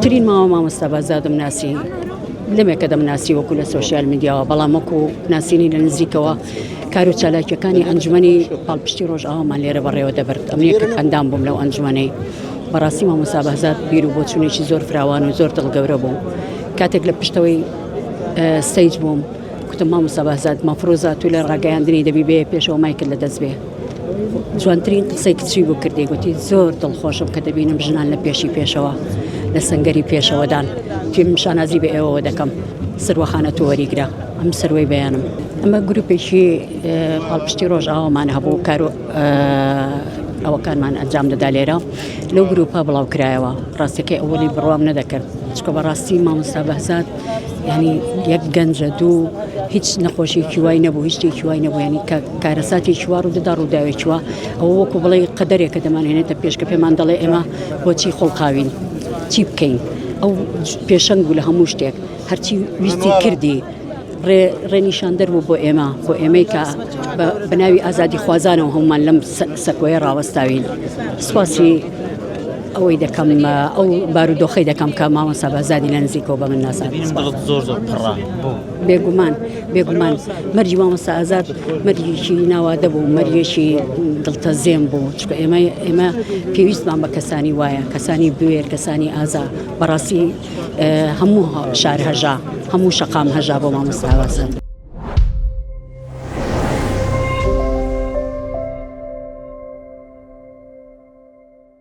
ترين ما مستبازات مناسي لما كذا مناسي وكل السوشيال ميديا وبلامكو ناسيني لنزيكوا كارو تشالاكي كاني أنجمني بالبشتي روج ما ليرة بري ودبرت أمنيك أندام بوم لو أنجمني براسي ما مسابقات بيرو بوتشوني شي زور فراوان وزور تلقوربو كاتك لبشتوي ستيج بوم كنت ما مسابقات مفروضات ولا رجعي عندني دبي بيه بيش ومايكل لدزبيه جوانترین قسەی کچی بۆ کردی گوتی زۆر دڵخۆشم کە دەبینم ژنان لە پێشی پێشەوە لە سەنگەری پێشەوەدان توی شانازی بە ئێوەوە دەکەم سروەخانە تۆ وەریگرە ئەم سەروەی بەیانم ئەمە گروپێکی پاڵپشتی ڕۆژ ئاوامان هەبوو کارۆ ئەوەکانمان ئەنجام دەدا لێرە لەو گروپە بڵاو کرایەوە ڕاستیەکەی ئەوەلی بڕوام نەدەکرد چکە بەڕاستی مامۆستا بەهزاد ینی یەک گەنجە دوو هیچ نەخۆشیێکی وای نەبوو هیچ شتێکی وای نەبوو ینی کارەساتێکی وا ڕوودەدا ڕووداوێکیوە ئەوە وەکو بڵێ قەدەرێکە دەمانهێنێتە پێش کە پێمان دەڵێ ئێمە بۆچی خۆڵقاوین چی بکەین ئەو پێشەنگ بوو لە هەموو شتێک هەرچی ویستی کردی ڕێنیشان دەربوو بۆ ئێمەی کە بەناوی ئازادی خوازانەوە هەمومان لەم سەکۆیە ڕاوەستاوین سوپاسی ئەوەی دەکەم ئەو بارودۆخەی دەکەم کە مامۆستا بەهزادی لە نزیکەوە بە من ناسان بێگومان مەرجی مامۆستا ئازاد مەرجێکی ناوادە بوو مەرجێکی دڵتەزێم بوو چکە ئێمە پێویستمان بە کەسانی وایە کەسانی بوێر کەسانی ئازا بەڕاستی هەموو شار هەژا هەموو شەقام هەژا بۆ مامۆستا بەهزاد